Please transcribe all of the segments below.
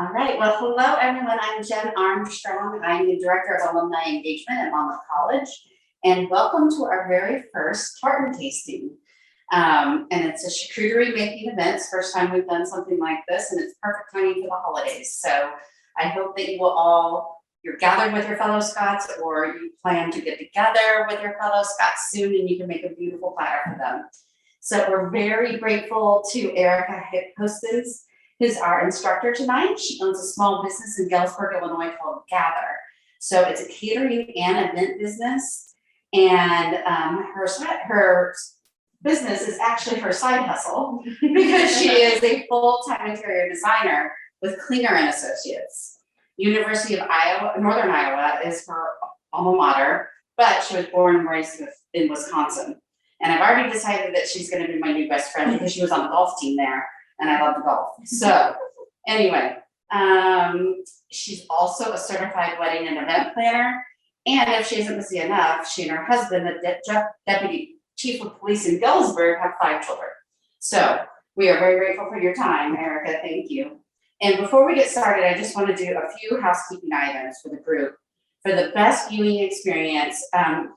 All right, well, hello everyone. I'm Jen Armstrong. I'm the Director of Alumni Engagement at Monmouth College, and welcome to our very first tartan tasting. And it's a charcuterie making event. It's the first time we've done something like this, and it's perfect timing for the holidays. So I hope that you will all, you're gathered with your fellow Scots, or you plan to get together with your fellow Scots soon, and you can make a beautiful platter for them. So we're very grateful to Erica Hostens, who's our instructor tonight. She owns a small business in Galesburg, Illinois called Gather. So it's a catering and event business. And her business is actually her side hustle because she is a full-time interior designer with Klinger and Associates. University of Iowa, Northern Iowa is her alma mater, but she was born and raised in Wisconsin. And I've already decided that she's gonna be my new best friend because she was on the golf team there. And I love to golf. So anyway, she's also a certified wedding and event planner. And if she isn't busy enough, she and her husband, the deputy chief of police in Galesburg, have 5 children. So we are very grateful for your time, Erica. Thank you. And before we get started, I just want to do a few housekeeping items for the group. For the best viewing experience,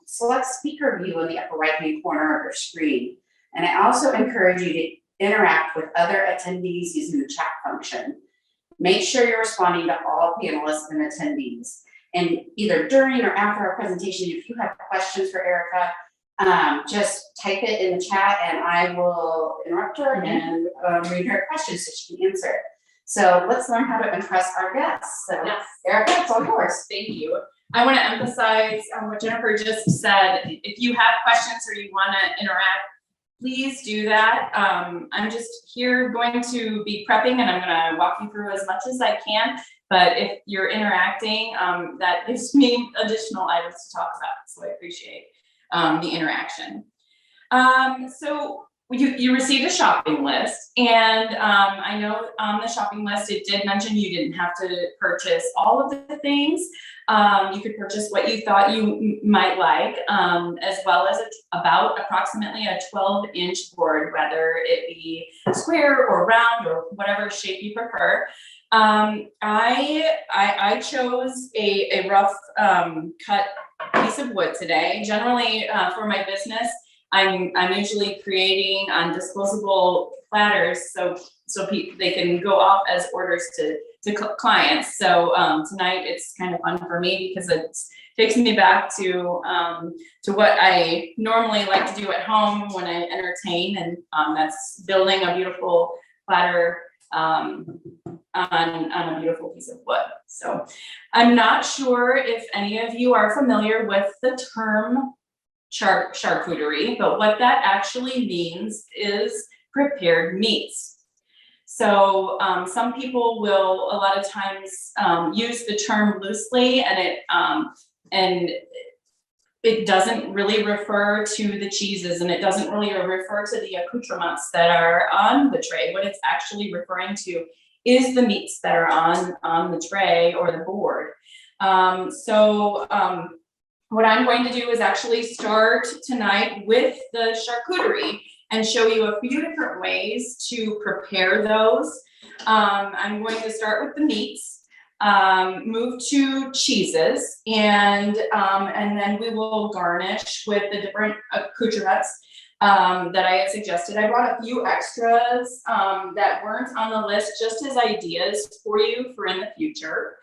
select speaker view in the upper right-hand corner of your screen. And I also encourage you to interact with other attendees using the chat function. Make sure you're responding to all panelists and attendees. And either during or after our presentation, if you have questions for Erica, just type it in the chat and I will interrupt her and read her questions so she can answer it. So let's learn how to impress our guests. So yes. Erica, it's all yours. Thank you. I want to emphasize what Jennifer just said. If you have questions or you want to interact, please do that. I'm just here going to be prepping and I'm going to walk you through as much as I can. But if you're interacting, that gives me additional items to talk about. So I appreciate the interaction. So you received a shopping list, and I know on the shopping list it did mention you didn't have to purchase all of the things. You could purchase what you thought you might like, as well as about approximately a 12-inch board, whether it be square or round or whatever shape you prefer. I chose a rough cut piece of wood today. Generally, for my business, I'm usually creating on disposable platters so they can go off as orders to clients. So tonight it's kind of fun for me because it takes me back to what I normally like to do at home when I entertain, and that's building a beautiful platter on a beautiful piece of wood. So I'm not sure if any of you are familiar with the term charcuterie, but what that actually means is prepared meats. So some people will a lot of times use the term loosely, and it doesn't really refer to the cheeses, and it doesn't really refer to the accoutrements that are on the tray. What it's actually referring to is the meats that are on the tray or the board. What I'm going to do is actually start tonight with the charcuterie and show you a few different ways to prepare those. I'm going to start with the meats, move to cheeses, and then we will garnish with the different accoutrements that I had suggested. I brought a few extras that weren't on the list just as ideas for you for in the future.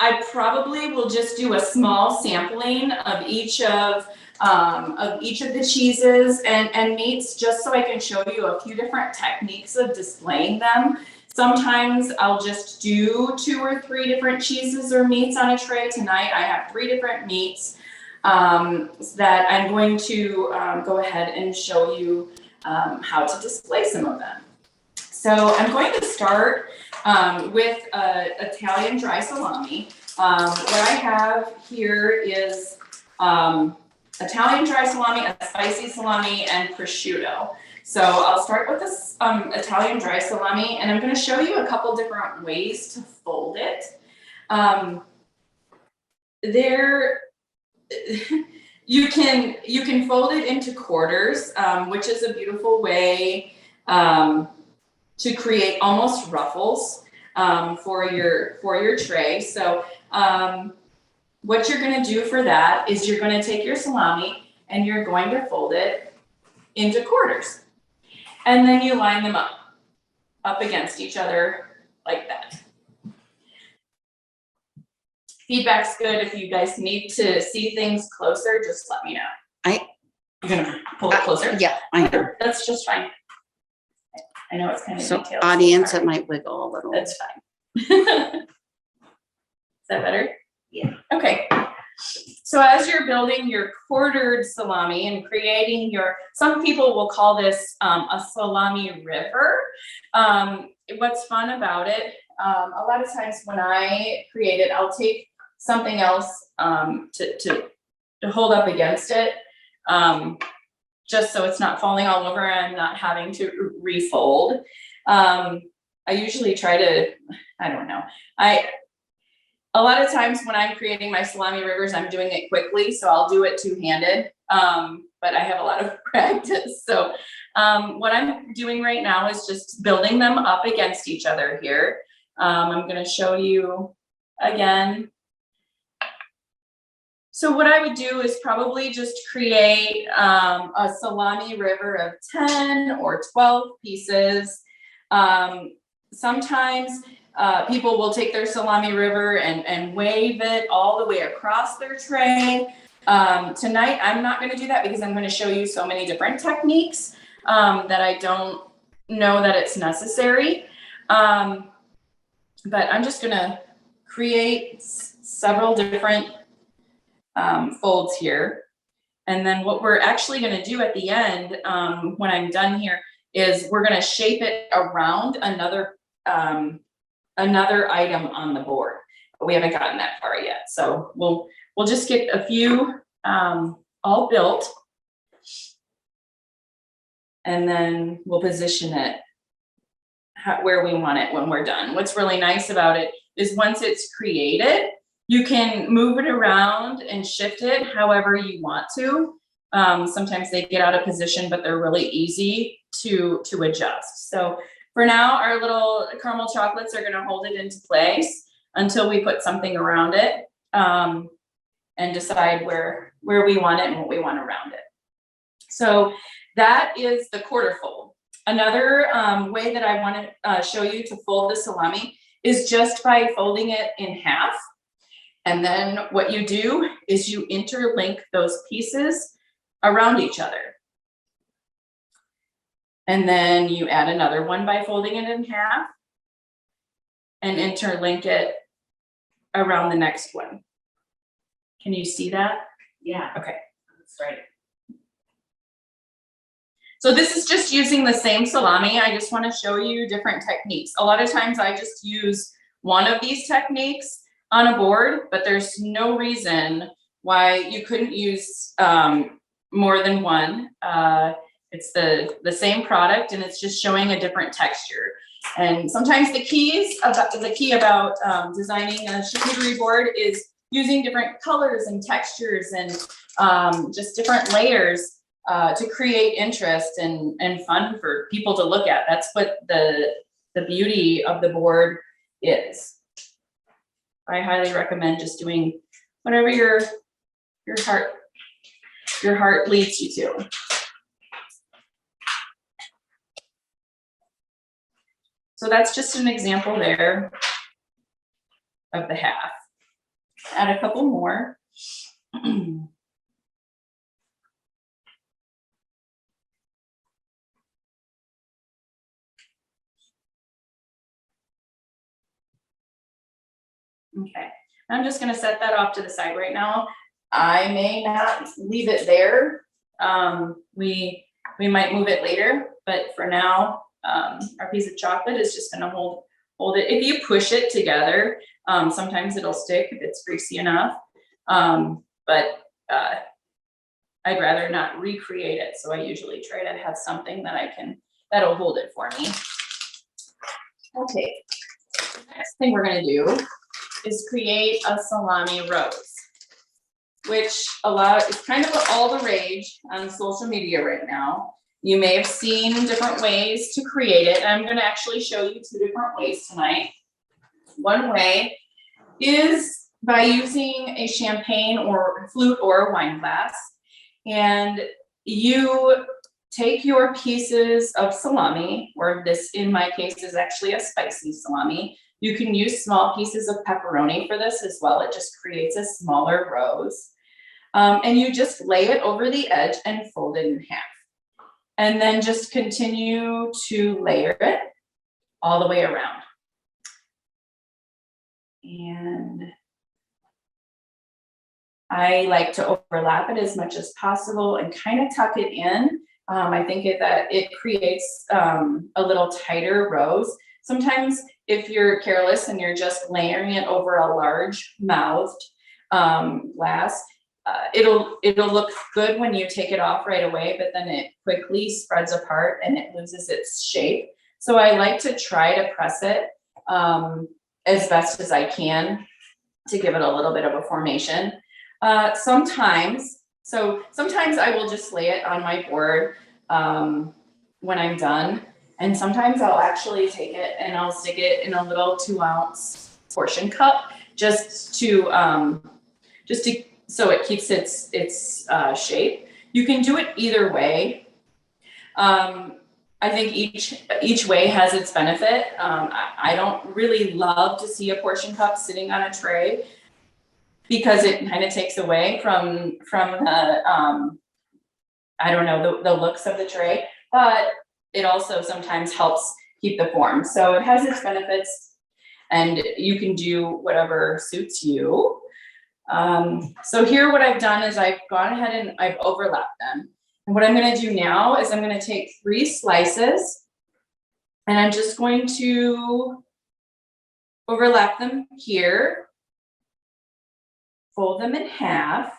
I probably will just do a small sampling of each of the cheeses and meats, just so I can show you a few different techniques of displaying them. Sometimes I'll just do 2 or 3 different cheeses or meats on a tray. Tonight I have 3 different meats that I'm going to go ahead and show you how to display some of them. So I'm going to start with Italian dry salami. What I have here is Italian dry salami, a spicy salami, and prosciutto. So I'll start with this Italian dry salami, and I'm going to show you a couple different ways to fold it. You can fold it into quarters, which is a beautiful way to create almost ruffles. for your tray. So what you're gonna do for that is you're gonna take your salami and you're going to fold it into quarters. And then you line them up against each other like that. Feedback's good. If you guys need to see things closer, just let me know. You're gonna pull it closer? Yeah, I know. That's just fine. I know it's kind of So detailed. audience, Sorry. it might wiggle a little. That's fine. Is that better? Yeah. Okay. So as you're building your quartered salami and creating some people will call this a salami river. What's fun about it, a lot of times when I create it, I'll take something else to hold up against it, just so it's not falling all over and I'm not having to refold. I usually try to, I don't know. A lot of times when I'm creating my salami rivers, I'm doing it quickly, so I'll do it two-handed, but I have a lot of practice. So what I'm doing right now is just building them up against each other here. I'm gonna show you again. So what I would do is probably just create a salami river of 10 or 12 pieces. Sometimes people will take their salami river and wave it all the way across their tray. Tonight, I'm not gonna do that because I'm gonna show you so many different techniques that I don't know that it's necessary. But I'm just gonna create several different folds here. And then what we're actually gonna do at the end, when I'm done here, is we're gonna shape it around another item on the board, but we haven't gotten that far yet. So we'll just get a few all built, and then we'll position it where we want it when we're done. What's really nice about it is once it's created, you can move it around and shift it however you want to. Sometimes they get out of position, but they're really easy to adjust. So for now, our little caramel chocolates are gonna hold it into place until we put something around it and decide where we want it and what we want around it. So that is the quarter fold. Another way that I wanna show you to fold the salami is just by folding it in half. And then what you do is you interlink those pieces around each other. And then you add another one by folding it in half and interlink it around the next one. Can you see that? Yeah, Okay. that's right. So this is just using the same salami. I just want to show you different techniques. A lot of times I just use one of these techniques on a board, but there's no reason why you couldn't use more than one. It's the same product and it's just showing a different texture. And sometimes the key about designing a charcuterie board is using different colors and textures and just different layers to create interest and fun for people to look at. That's what the beauty of the board is. I highly recommend just doing whatever your heart leads you to. So that's just an example there of the half. Add a couple more. Okay, I'm just gonna set that off to the side right now. I may not leave it there. We might move it later, but for now, our piece of chocolate is just gonna hold it. If you push it together, sometimes it'll stick if it's greasy enough. But I'd rather not recreate it, so I usually try to have something that'll hold it for me. Okay, the next thing we're gonna do is create a salami rose, which is kind of all the rage on social media right now. You may have seen different ways to create it. I'm gonna actually show you 2 different ways tonight. One way is by using a champagne or flute or a wine glass, and you take your pieces of salami, or this in my case is actually a spicy salami. You can use small pieces of pepperoni for this as well. It just creates a smaller rose. And you just lay it over the edge and fold it in half. And then just continue to layer it all the way around. And I like to overlap it as much as possible and kind of tuck it in. I think that it creates a little tighter rose. Sometimes if you're careless and you're just layering it over a large mouthed glass, it'll look good when you take it off right away, but then it quickly spreads apart and it loses its shape. So I like to try to press it as best as I can to give it a little bit of a formation. Sometimes I will just lay it on my board when I'm done. And sometimes I'll actually take it and I'll stick it in a little 2-ounce portion cup just to so it keeps its shape. You can do it either way. I think each way has its benefit. I don't really love to see a portion cup sitting on a tray because it kind of takes away from the I don't know, the looks of the tray, but it also sometimes helps keep the form. So it has its benefits and you can do whatever suits you. So here what I've done is I've gone ahead and I've overlapped them. And what I'm gonna do now is I'm gonna take 3 slices and I'm just going to overlap them here, fold them in half,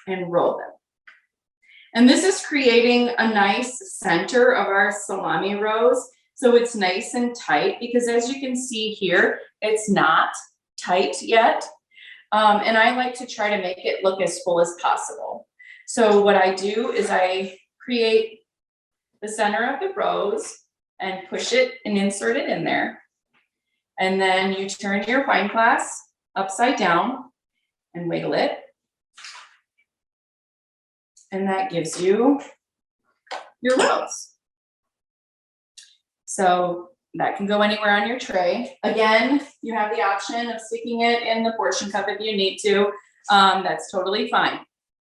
and roll them. And this is creating a nice center of our salami rose. So it's nice and tight because as you can see here, it's not tight yet. And I like to try to make it look as full as possible. So what I do is I create the center of the rose and push it and insert it in there. And then you turn your wine glass upside down and wiggle it. And that gives you your rose. So that can go anywhere on your tray. Again, you have the option of sticking it in the portion cup if you need to. That's totally fine.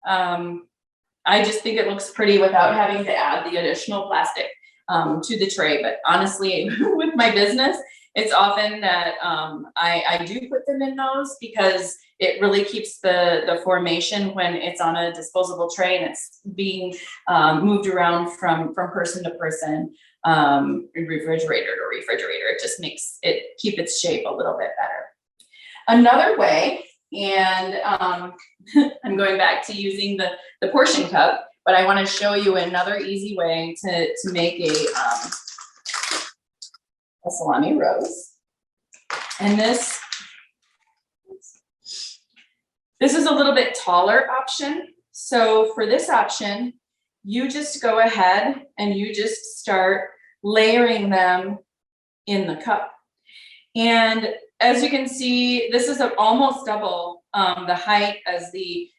I just think it looks pretty without having to add the additional plastic to the tray. But honestly, with my business, it's often that I do put them in those because it really keeps the formation when it's on a disposable tray and it's being moved around from person to person, refrigerator to refrigerator. It just makes it keep its shape a little bit better. Another way, and I'm going back to using the portion cup, but I want to show you another easy way to make a salami rose. And this is a little bit taller option. So for this option, you just go ahead and you just start layering them in the cup. And as you can see, this is almost double the height as the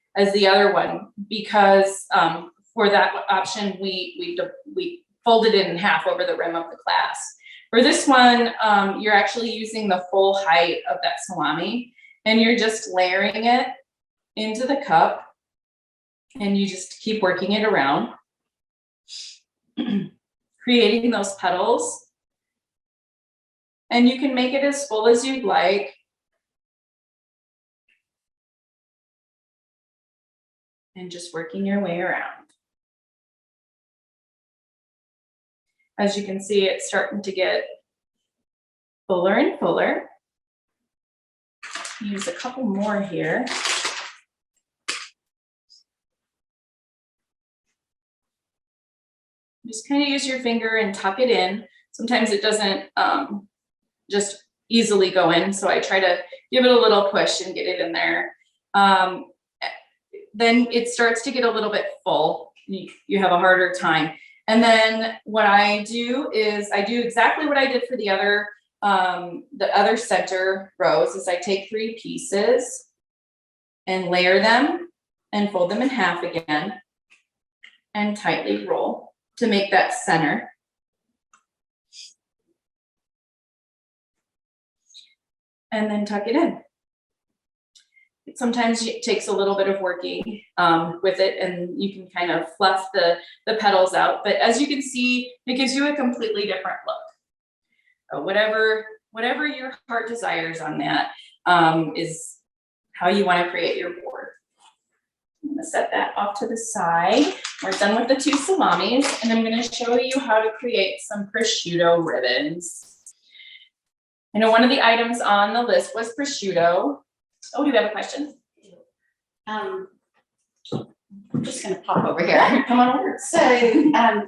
other one, because for that option, we folded it in half over the rim of the glass. For this one, you're actually using the full height of that salami, and you're just layering it into the cup, and you just keep working it around, creating those petals. And you can make it as full as you'd like. And just working your way around. As you can see, it's starting to get fuller and fuller. Use a couple more here. Just kind of use your finger and tuck it in. Sometimes it doesn't just easily go in, so I try to give it a little push and get it in there. Then it starts to get a little bit full. You have a harder time. And then what I do is I do exactly what I did for the other the other center rows is I take 3 pieces and layer them and fold them in half again and tightly roll to make that center. And then tuck it in. Sometimes it takes a little bit of working with it, and you can kind of fluff the petals out. But as you can see, it gives you a completely different look. Whatever your heart desires on that is how you want to create your board. I'm gonna set that off to the side. We're done with the 2 salamis, and I'm gonna show you how to create some prosciutto ribbons. I know one of the items on the list was prosciutto. Oh, do you have a question? I'm just gonna pop over here. Come on over. So,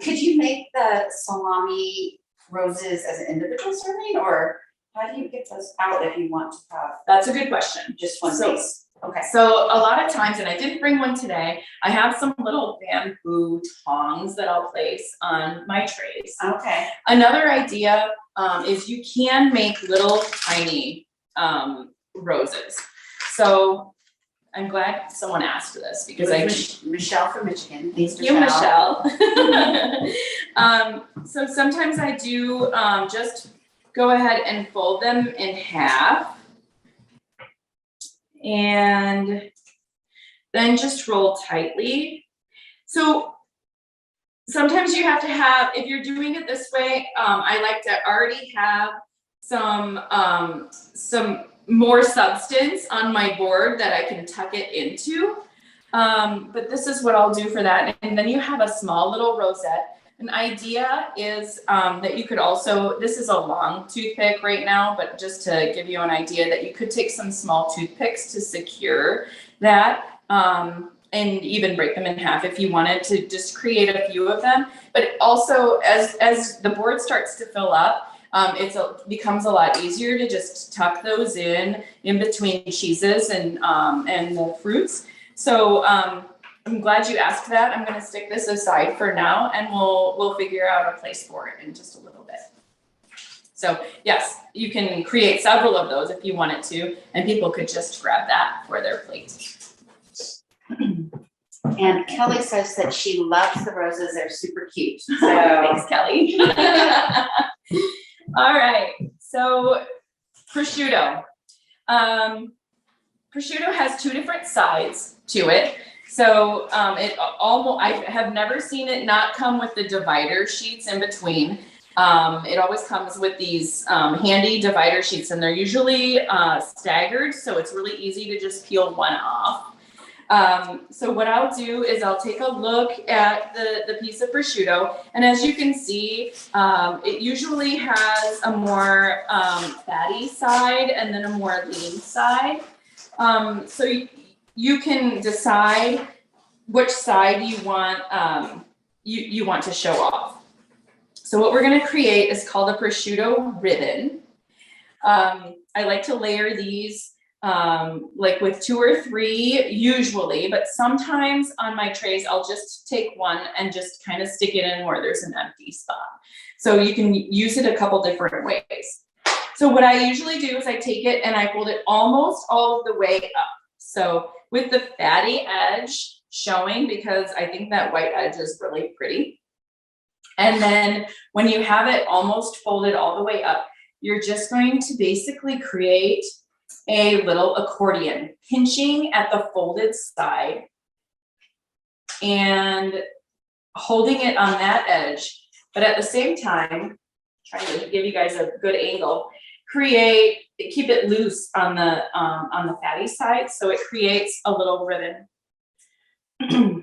could you make the salami roses as an individual serving, or how do you get those out if you want to have That's a good question. just one So- piece? Okay. So a lot of times, and I didn't bring one today, I have some little bamboo tongs that I'll place on my trays. Okay. Another idea is you can make little tiny roses. So I'm glad someone asked this because Michelle from Michigan. Thanks, you, Michelle. So sometimes I do just go ahead and fold them in half. And then just roll tightly. So sometimes you have to have, if you're doing it this way, I like to already have some more substance on my board that I can tuck it into. But this is what I'll do for that. And then you have a small little rosette. An idea is that you could also, this is a long toothpick right now, but just to give you an idea that you could take some small toothpicks to secure that and even break them in half if you wanted to just create a few of them. But also as the board starts to fill up, it becomes a lot easier to just tuck those in between cheeses and the fruits. So I'm glad you asked that. I'm going to stick this aside for now, and we'll figure out a place for it in just a little bit. So yes, you can create several of those if you wanted to, and people could just grab that for their plate. And Kelly says that she loves the roses. They're super cute. So Thanks, Kelly. All right, so prosciutto. Prosciutto has 2 different sides to it. So I have never seen it not come with the divider sheets in between. It always comes with these handy divider sheets, and they're usually staggered, so it's really easy to just peel one off. So what I'll do is I'll take a look at the piece of prosciutto, and as you can see, it usually has a more fatty side and then a more lean side. So you can decide which side you want you want to show off. So what we're going to create is called a prosciutto ribbon. I like to layer these like with 2 or 3 usually, but sometimes on my trays I'll just take one and just kind of stick it in where there's an empty spot. So you can use it a couple different ways. So what I usually do is I take it and I fold it almost all of the way up. So with the fatty edge showing, because I think that white edge is really pretty. And then when you have it almost folded all the way up, you're just going to basically create a little accordion, pinching at the folded side and holding it on that edge. But at the same time, trying to give you guys a good angle, keep it loose on the fatty side, so it creates a little ribbon.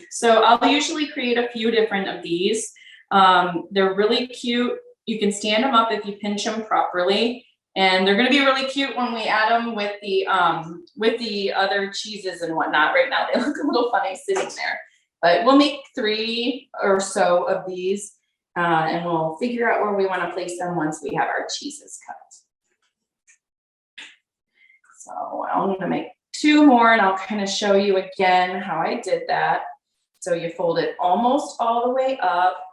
So I'll usually create a few different of these. They're really cute. You can stand them up if you pinch them properly, and they're going to be really cute when we add them with the other cheeses and whatnot. Right now they look a little funny sitting there, but we'll make 3 or so of these, and we'll figure out where we want to place them once we have our cheeses cut. So I'm going to make 2 more, and I'll kind of show you again how I did that. So you fold it almost all the way up,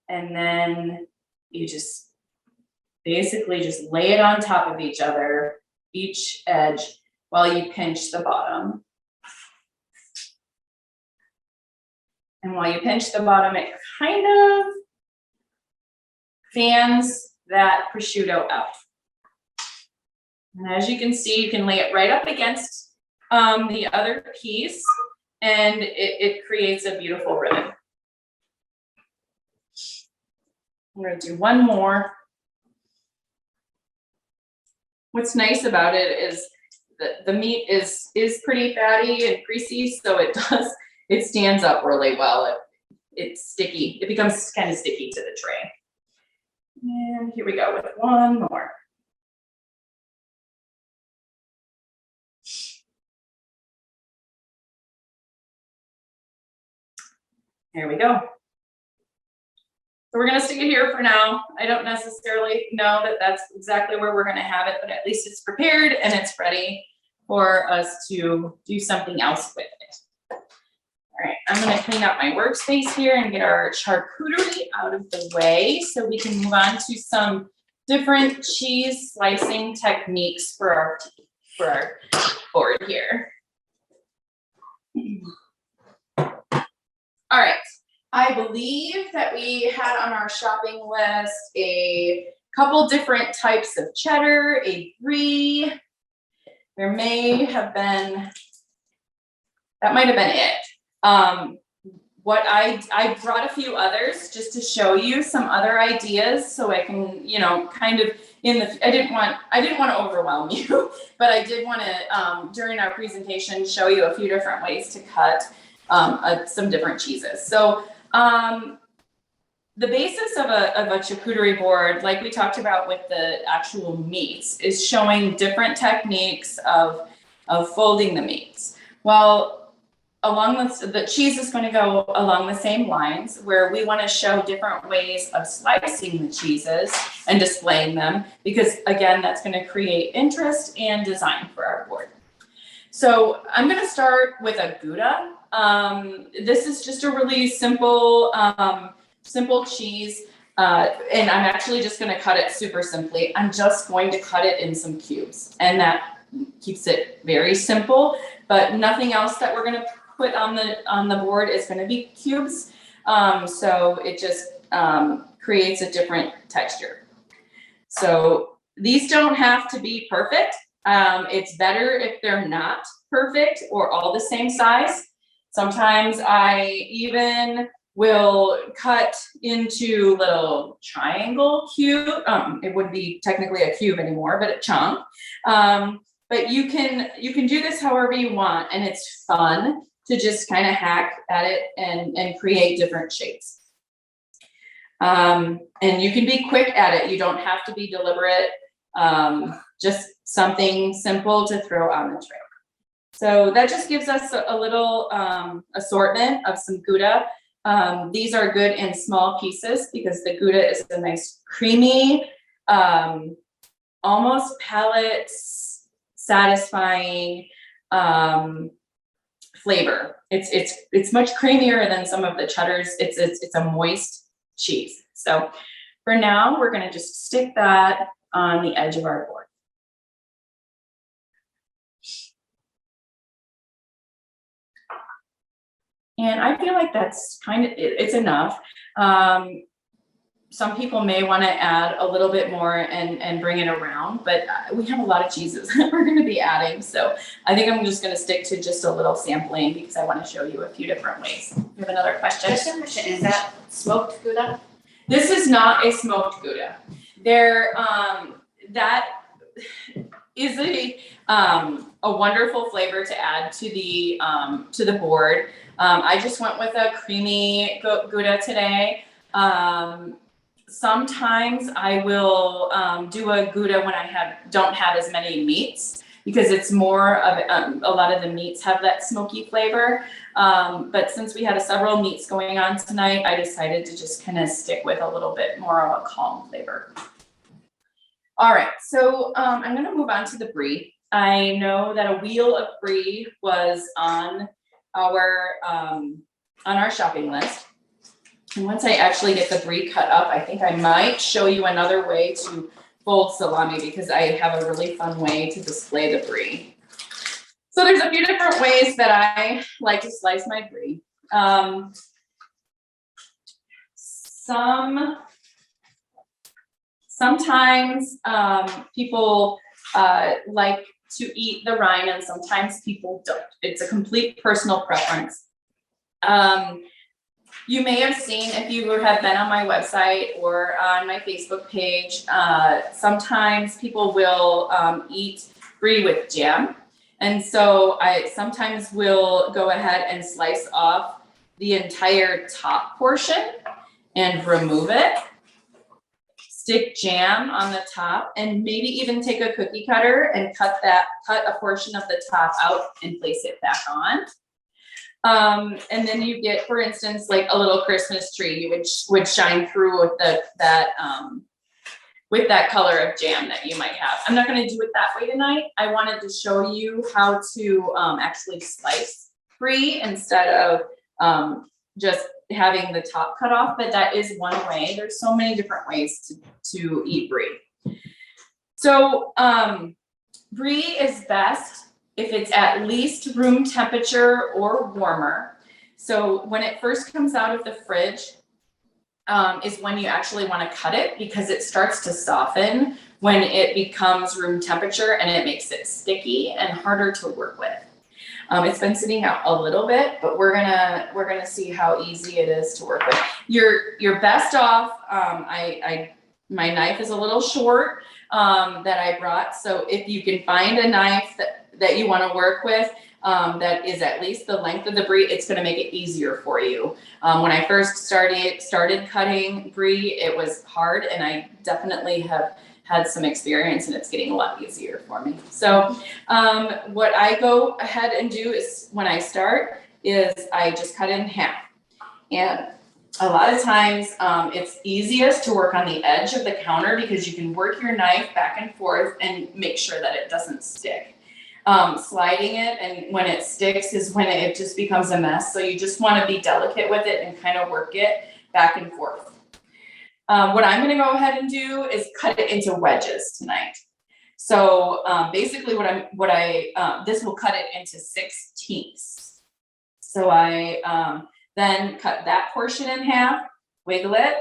and then you just basically just lay it on top of each other, each edge, while you pinch the bottom. And while you pinch the bottom, it kind of fans that prosciutto out. And as you can see, you can lay it right up against the other piece, and it creates a beautiful ribbon. I'm gonna do one more. What's nice about it is that the meat is pretty fatty and greasy, so it stands up really well. It's sticky. It becomes kind of sticky to the tray. And here we go with one more. There we go. So we're gonna stick it here for now. I don't necessarily know that that's exactly where we're gonna have it, but at least it's prepared and it's ready for us to do something else with it. All right, I'm gonna clean up my workspace here and get our charcuterie out of the way so we can move on to some different cheese slicing techniques for our board here. All right, I believe that we had on our shopping list a couple different types of cheddar, a brie. There may have been, that might have been it. What I brought a few others just to show you some other ideas so I can, you know, kind of I didn't want to overwhelm you, but I did want to, during our presentation, show you a few different ways to cut some different cheeses. So the basis of a charcuterie board, like we talked about with the actual meats, is showing different techniques of folding the meats. Well, the cheese is going to go along the same lines, where we want to show different ways of slicing the cheeses and displaying them, because again, that's going to create interest and design for our board. So I'm going to start with a Gouda. This is just a really simple cheese, and I'm actually just going to cut it super simply. I'm just going to cut it in some cubes, and that keeps it very simple, but nothing else that we're going to put on the board is going to be cubes. So it just creates a different texture. So these don't have to be perfect. It's better if they're not perfect or all the same size. Sometimes I even will cut into little triangle cube. It wouldn't be technically a cube anymore, but a chunk. But you can do this however you want, and it's fun to just kind of hack at it and create different shapes. And you can be quick at it. You don't have to be deliberate. Just something simple to throw on the tray. So that just gives us a little assortment of some Gouda. These are good in small pieces because the Gouda is a nice creamy, almost palate satisfying flavor. It's much creamier than some of the cheddars. It's a moist cheese. So for now, we're gonna just stick that on the edge of our board. And I feel like that's it's enough. Some people may want to add a little bit more and bring it around, but we have a lot of cheeses that we're going to be adding. So I think I'm just going to stick to just a little sampling because I want to show you a few different ways. You have another question? Question, is that smoked Gouda? This is not a smoked Gouda. That is a wonderful flavor to add to the board. I just went with a creamy Gouda today. Sometimes I will do a Gouda when I don't have as many meats, because it's more of a lot of the meats have that smoky flavor. But since we had several meats going on tonight, I decided to just kind of stick with a little bit more of a calm flavor. All right, so I'm going to move on to the brie. I know that a wheel of brie was on our shopping list. And once I actually get the brie cut up, I think I might show you another way to fold salami because I have a really fun way to display the brie. So there's a few different ways that I like to slice my brie. Sometimes people like to eat the rind and sometimes people don't. It's a complete personal preference. You may have seen, if you have been on my website or on my Facebook page, sometimes people will eat brie with jam. And so I sometimes will go ahead and slice off the entire top portion and remove it. Stick jam on the top and maybe even take a cookie cutter and cut a portion of the top out and place it back on. And then you get, for instance, like a little Christmas tree, you would shine through with that color of jam that you might have. I'm not gonna do it that way tonight. I wanted to show you how to actually slice brie instead of just having the top cut off, but that is one way. There's so many different ways to eat brie. So brie is best if it's at least room temperature or warmer. So when it first comes out of the fridge is when you actually want to cut it because it starts to soften when it becomes room temperature and it makes it sticky and harder to work with. It's been sitting out a little bit, but we're gonna see how easy it is to work with. You're best off. My knife is a little short that I brought, so if you can find a knife that you want to work with that is at least the length of the brie, it's going to make it easier for you. When I first started cutting brie, it was hard, and I definitely have had some experience, and it's getting a lot easier for me. So what I go ahead and do is when I start is I just cut it in half. And a lot of times it's easiest to work on the edge of the counter because you can work your knife back and forth and make sure that it doesn't stick. Sliding it and when it sticks is when it just becomes a mess. So you just want to be delicate with it and kind of work it back and forth. What I'm going to go ahead and do is cut it into wedges tonight. So basically this will cut it into 16ths. So I then cut that portion in half, wiggle it,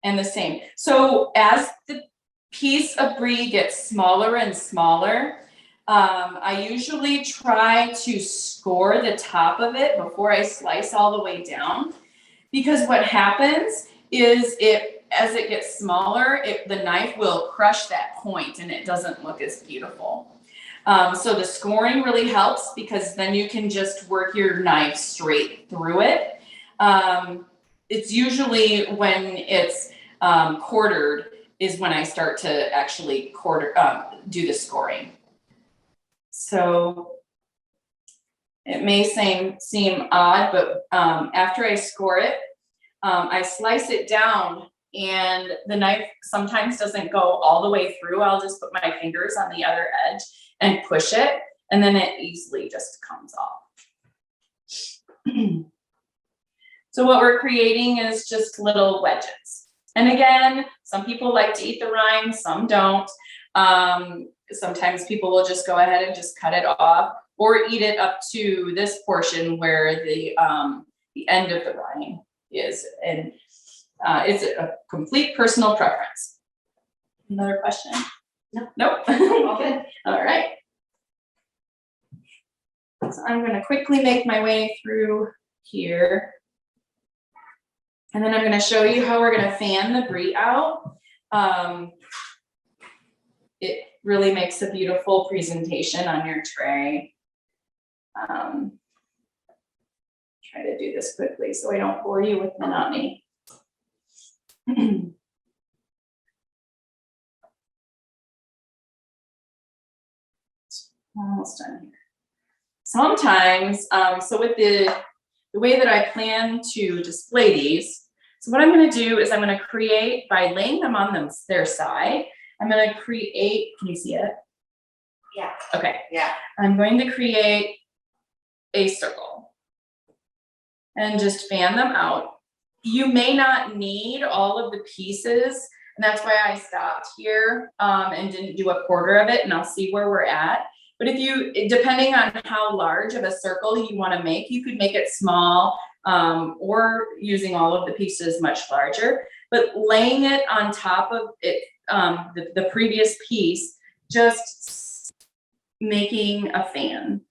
and the same. So as the piece of brie gets smaller and smaller, I usually try to score the top of it before I slice all the way down, because what happens is as it gets smaller, the knife will crush that point and it doesn't look as beautiful. So the scoring really helps because then you can just work your knife straight through it. It's usually when it's quartered is when I start to actually do the scoring. So it may seem odd, but after I score it, I slice it down and the knife sometimes doesn't go all the way through. I'll just put my fingers on the other edge and push it, and then it easily just comes off. So what we're creating is just little wedges. And again, some people like to eat the rind, some don't. Sometimes people will just go ahead and just cut it off or eat it up to this portion where the end of the rind is. And it's a complete personal preference. Another question? No. Nope. All good. All right. So I'm going to quickly make my way through here. And then I'm going to show you how we're going to fan the brie out. It really makes a beautiful presentation on your tray. Try to do this quickly so I don't bore you with monotony. Almost done here. Sometimes, so with the way that I plan to display these, so what I'm going to do is I'm going to create, by laying them on their side, I'm going to create, can you see it? Yeah. Okay. Yeah. I'm going to create a circle and just fan them out. You may not need all of the pieces And that's why I stopped here, and didn't do a quarter of it, and I'll see where we're at. But if you, depending on how large of a circle you wanna make, you could make it small, or using all of the pieces much larger. But laying it on top of it, the previous piece, just making a fan.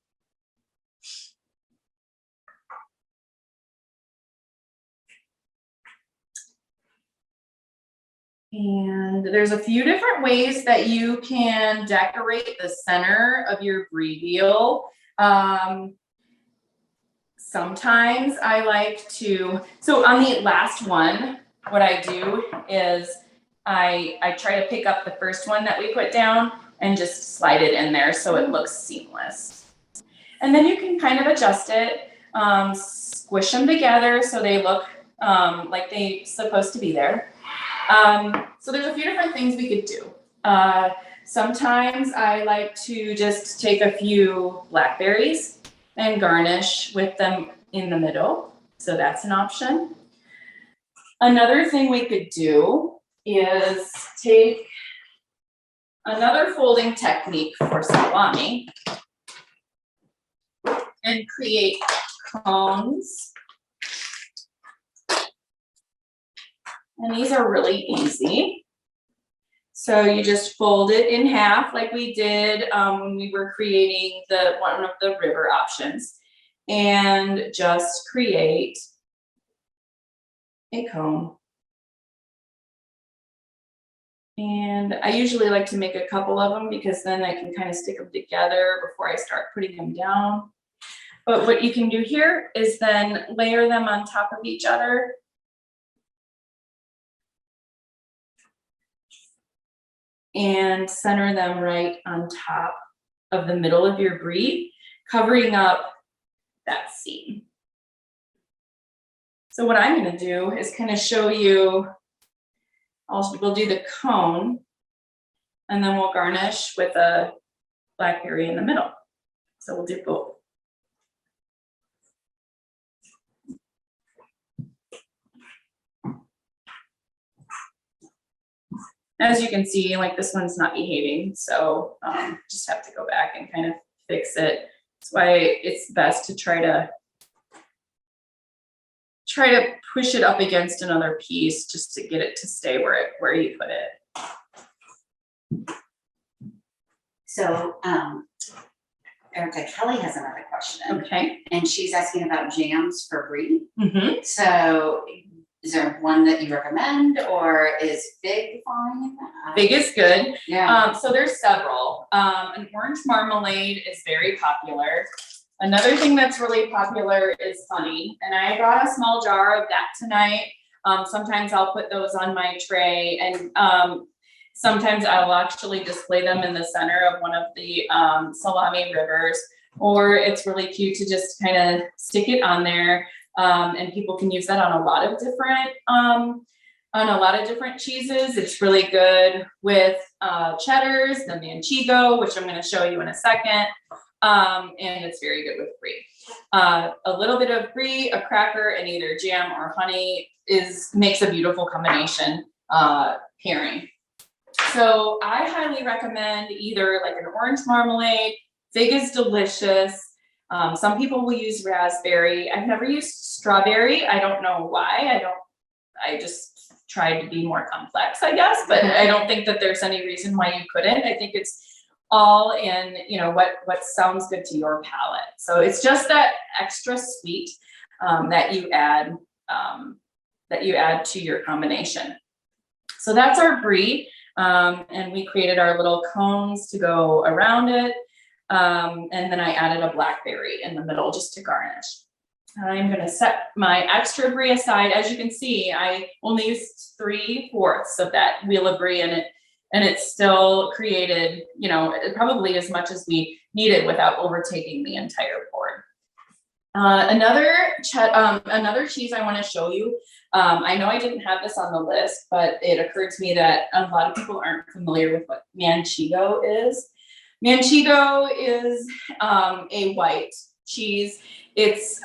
And there's a few different ways that you can decorate the center of your brie veal. Sometimes I like to, so on the last one, what I do is I try to pick up the first one that we put down and just slide it in there so it looks seamless. And then you can kind of adjust it, squish them together so they look like they're supposed to be there. So there's a few different things we could do. Sometimes I like to just take a few blackberries and garnish with them in the middle. So that's an option. Another thing we could do is take another folding technique for salami and create cones. And these are really easy. So you just fold it in half like we did when we were creating one of the river options, and just create a cone. And I usually like to make a couple of them because then I can kind of stick them together before I start putting them down. But what you can do here is then layer them on top of each other. And center them right on top of the middle of your brie, covering up that seam. So what I'm gonna do is kind of show you, we'll do the cone, and then we'll garnish with a blackberry in the middle. So we'll do both. As you can see, like this one's not behaving, so just have to go back and kind of fix it. That's why it's best to try to push it up against another piece just to get it to stay where you put it. So, Erica, Kelly has another question. Okay. And she's asking about jams for brie. Mm-hmm. So is there one that you recommend, or is fig fine? Fig is good. Yeah. So there's several. An orange marmalade is very popular. Another thing that's really popular is honey, and I brought a small jar of that tonight. Sometimes I'll put those on my tray, and sometimes I'll actually display them in the center of one of the salami rivers, or it's really cute to just kind of stick it on there. And people can use that on a lot of different cheeses. It's really good with cheddars, the manchego, which I'm going to show you in a second. And it's very good with brie. A little bit of brie, a cracker, and either jam or honey makes a beautiful combination pairing. So I highly recommend either like an orange marmalade. Fig is delicious. Some people will use raspberry. I've never used strawberry. I don't know why. I just tried to be more complex, I guess, but I don't think that there's any reason why you couldn't. I think it's all in, what sounds good to your palate. So it's just that extra sweet that you add to your combination. So that's our brie. And we created our little cones to go around it. And then I added a blackberry in the middle just to garnish. I'm gonna set my extra brie aside. As you can see, I only used 3/4 of that wheel of brie in it, and it still created, probably as much as we needed without overtaking the entire board. Another cheese I wanna show you. I know I didn't have this on the list, but it occurred to me that a lot of people aren't familiar with what manchego is. Manchego is a white cheese. It's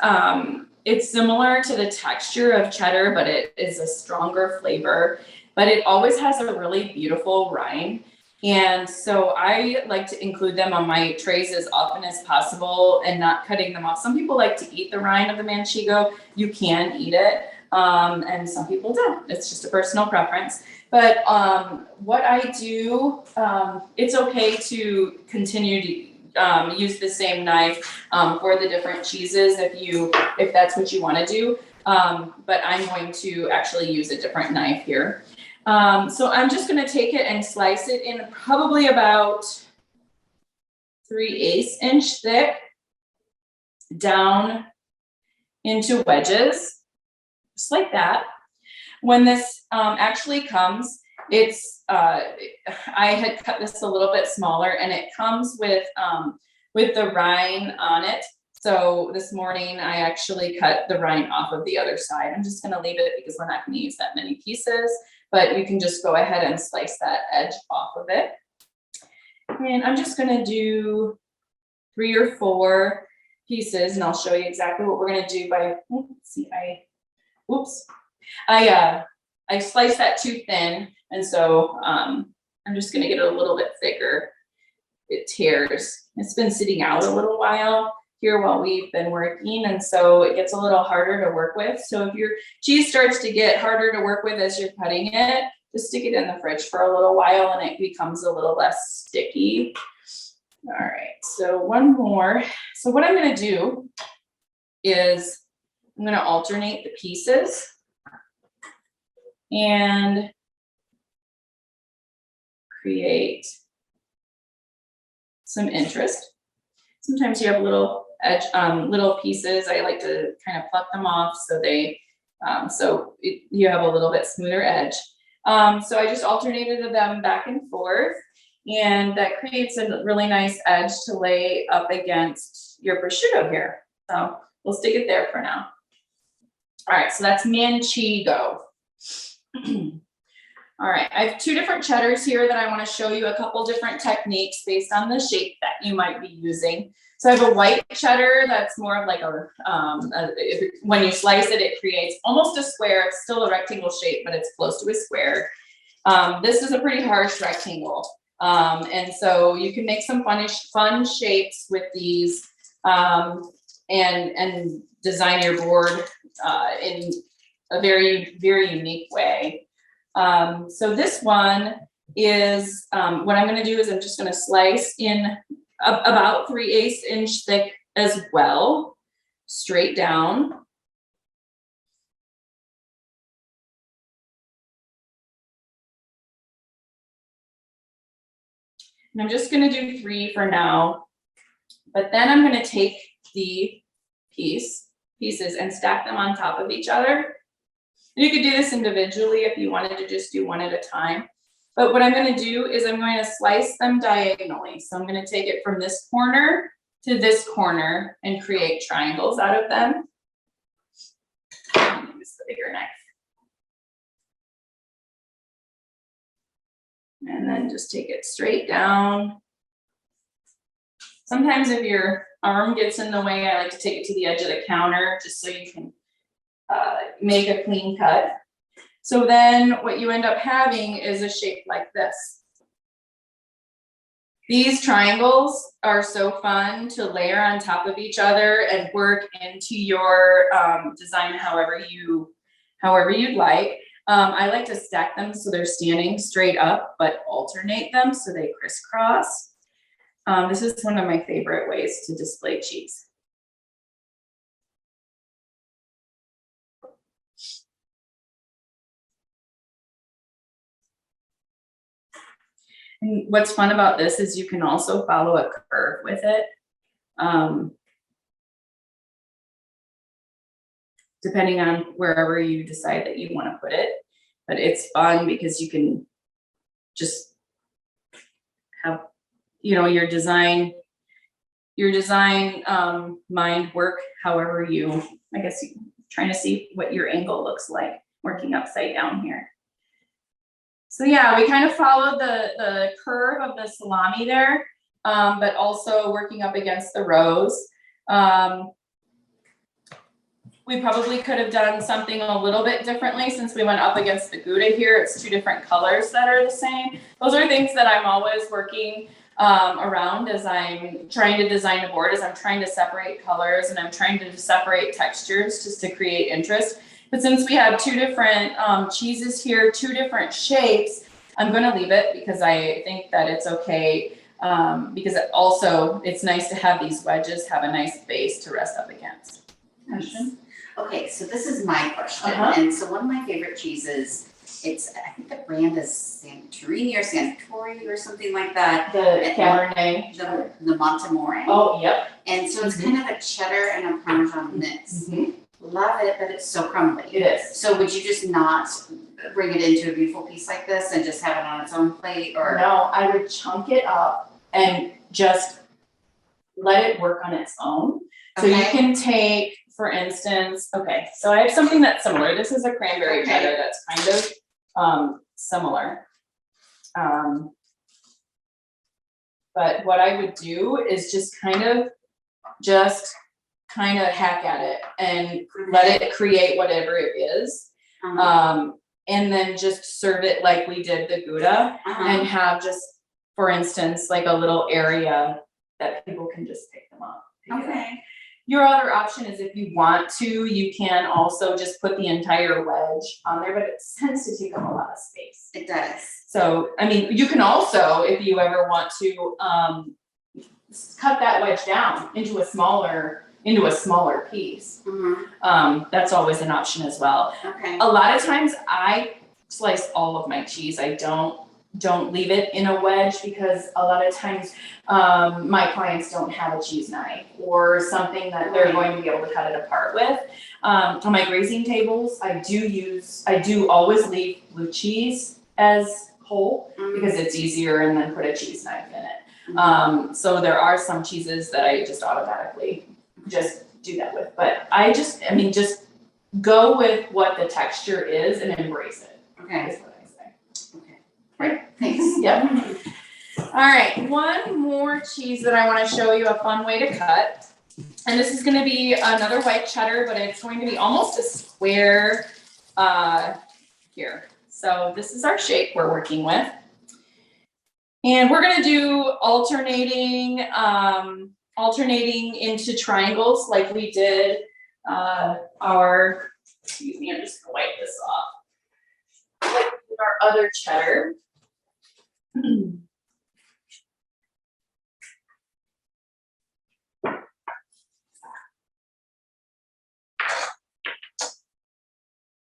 similar to the texture of cheddar, but it is a stronger flavor. but it always has a really beautiful rind. And so I like to include them on my trays as often as possible and not cutting them off. Some people like to eat the rind of the manchego. You can eat it, and some people don't. It's just a personal preference. But what I do, it's okay to continue to use the same knife for the different cheeses if that's what you want to do. But I'm going to actually use a different knife here. So I'm just going to take it and slice it in probably about 3/8 inch thick down into wedges, just like that. When this actually comes, it's I had cut this a little bit smaller, and it comes with the rind on it. So this morning I actually cut the rind off of the other side. I'm just going to leave it because we're not going to use that many pieces, but you can just go ahead and slice that edge off of it. And I'm just going to do 3 or 4 pieces, and I'll show you exactly what we're going to do by, I sliced that too thin, and so I'm just going to get it a little bit thicker. It tears. It's been sitting out a little while here while we've been working, and so it gets a little harder to work with. So if your cheese starts to get harder to work with as you're cutting it, just stick it in the fridge for a little while and it becomes a little less sticky. All right, so one more. So what I'm going to do is I'm going to alternate the pieces and create some interest. Sometimes you have little edge, little pieces. I like to kind of pluck them off so you have a little bit smoother edge. So I just alternated them back and forth, and that creates a really nice edge to lay up against your prosciutto here. So we'll stick it there for now. All right, so that's manchego. All right, I have 2 different cheddars here that I want to show you a couple different techniques based on the shape that you might be using. So I have a white cheddar that's more of like when you slice it, it creates almost a square. It's still a rectangle shape, but it's close to a square. This is a pretty harsh rectangle. And so you can make some fun shapes with these and design your board in a very, very unique way. So this one is, what I'm going to do is I'm just going to slice in about 3/8 inch thick as well, straight down. And I'm just going to do 3 for now, but then I'm going to take the pieces and stack them on top of each other. And you could do this individually if you wanted to just do one at a time. But what I'm going to do is I'm going to slice them diagonally. So I'm going to take it from this corner to this corner and create triangles out of them. Use the bigger knife. And then just take it straight down. Sometimes if your arm gets in the way, I like to take it to the edge of the counter just so you can make a clean cut. So then what you end up having is a shape like this. These triangles are so fun to layer on top of each other and work into your design however you'd like. I like to stack them so they're standing straight up, but alternate them so they crisscross. This is one of my favorite ways to display cheese. And what's fun about this is you can also follow a curve with it. Depending on wherever you decide that you want to put it. But it's fun because you can just have, your design mind work however you, trying to see what your angle looks like working upside down here. So yeah, we kind of followed the curve of the salami there, but also working up against the rose. We probably could have done something a little bit differently since we went up against the Gouda here. It's 2 different colors that are the same. Those are things that I'm always working around as I'm trying to design a board, as I'm trying to separate colors and I'm trying to separate textures just to create interest. But since we have 2 different cheeses here, 2 different shapes, I'm gonna leave it because I think that it's okay. Because it's nice to have these wedges have a nice base to rest up against. Question? Okay, so this is my question, Uh-huh. and so one of my favorite cheeses, I think the brand is Santorini or Santori or something like that. The Cabernet. The Montemore. Oh, yep. And so it's kind of a cheddar and a Parmesan mix. Mm-hmm. Love it, but it's so crumbly. It is. So would you just not bring it into a beautiful piece like this and just have it on its own plate, or? No, I would chunk it up and just let it work on its own. So you Okay. can take, for instance, okay, so I have something that's similar. This is a cranberry Okay. cheddar that's kind of similar. But what I would do is just kind of hack at it and let it create whatever it is. And then just serve it like we did the Gouda and have just, for instance, like a little area that people can just pick them up. Okay. Your other option is if you want to, you can also just put the entire wedge on there, but it tends to take up a lot of space. It does. So, I mean, you can also, if you ever want to, cut that wedge down into a smaller piece. That's always an option as well. Okay. A lot of times I slice all of my cheese. I don't leave it in a wedge because a lot of times my clients don't have a cheese knife or something that they're going to be able to cut it apart with. On my grazing tables, I do always leave blue cheese as whole because it's easier, and then put a cheese knife in it. So there are some cheeses that I just automatically just do that with, but just go with what the texture is and embrace it. Okay. Is what I say. Okay. Great. Thanks. Yep. All right, one more cheese that I want to show you a fun way to cut. And this is going to be another white cheddar, but it's going to be almost a square here. So this is our shape we're working with. And we're going to do alternating into triangles like we did excuse me, I'm just going to wipe this off. Like our other cheddar.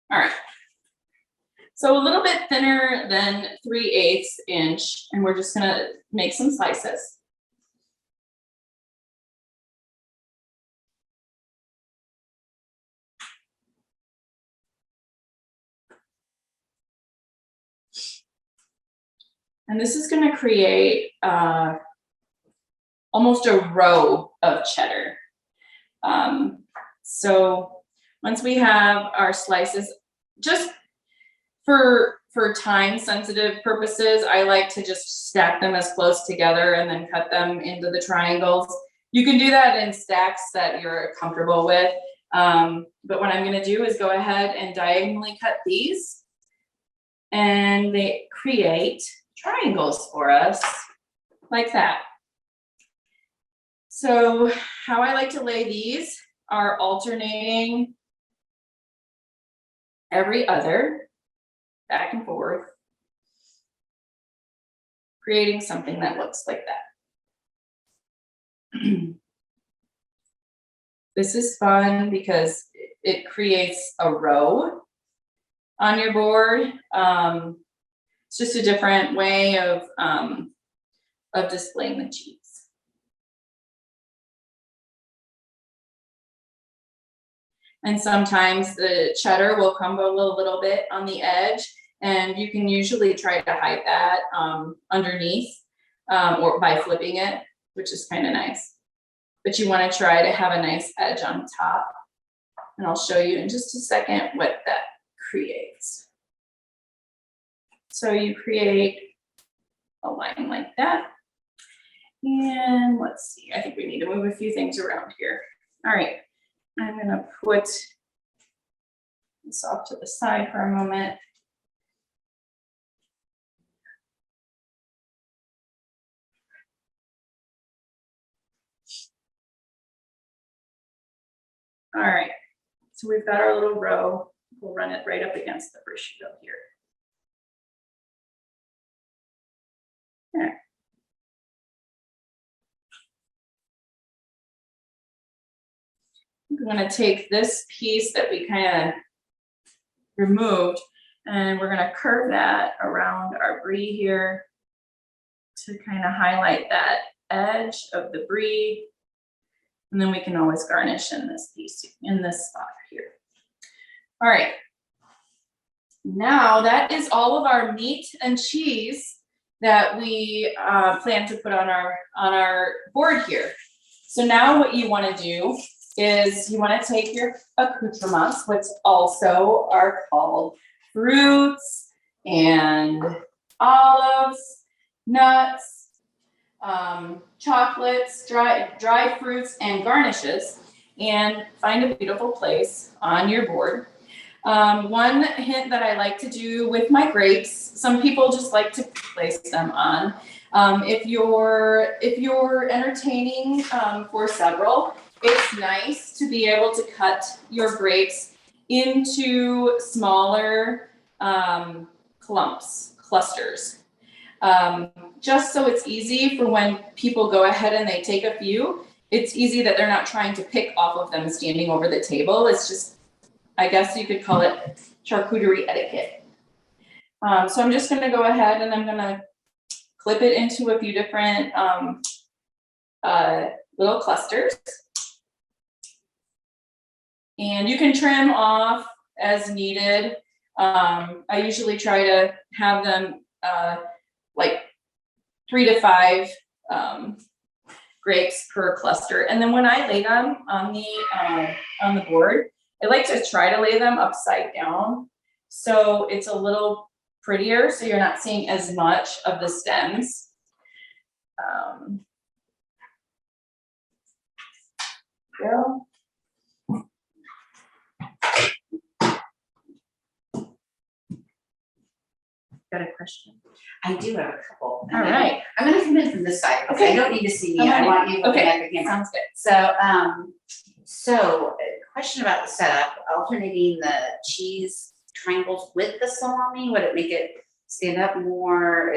All right. So a little bit thinner than 3/8 inch, and we're just gonna make some slices. And this is gonna create almost a row of cheddar. So once we have our slices, just for time sensitive purposes, I like to just stack them as close together and then cut them into the triangles. You can do that in stacks that you're comfortable with. But what I'm gonna do is go ahead and diagonally cut these, and they create triangles for us like that. So how I like to lay these are alternating every other, back and forth, creating something that looks like that. This is fun because it creates a row on your board. It's just a different way of displaying the cheese. And sometimes the cheddar will crumble a little bit on the edge, and you can usually try to hide that underneath or by flipping it, which is kind of nice. But you want to try to have a nice edge on top. And I'll show you in just a second what that creates. So you create a line like that. And let's see, I think we need to move a few things around here. All right. I'm gonna put this off to the side for a moment. All right, so we've got our little row. We'll run it right up against the prosciutto here. There. I'm gonna take this piece that we kind of removed, and we're gonna curve that around our brie here to kind of highlight that edge of the brie. And then we can always garnish in this piece, in this spot here. All right. Now that is all of our meat and cheese that we plan to put on our board here. So now what you want to do is you want to take your accoutrements, which also are called fruits and olives, nuts, chocolates, dry fruits, and garnishes, and find a beautiful place on your board. One hint that I like to do with my grapes, some people just like to place them on. If you're entertaining for several, it's nice to be able to cut your grapes into smaller clusters. Just so it's easy for when people go ahead and they take a few, it's easy that they're not trying to pick off of them standing over the table. It's just, I guess you could call it charcuterie etiquette. So I'm just gonna go ahead and I'm gonna clip it into a few different little clusters. And you can trim off as needed. I usually try to have them like 3 to 5 grapes per cluster. And then when I lay them on the board, I like to try to lay them upside down. So it's a little prettier. So you're not seeing as much of the stems. Go. Got a question? I do have a couple. All right. I'm gonna come in from this side, because Okay. I don't need to see me, I want you looking at the camera. Sounds good. So a question about the setup, alternating the cheese triangles with the salami, would it make it stand up more?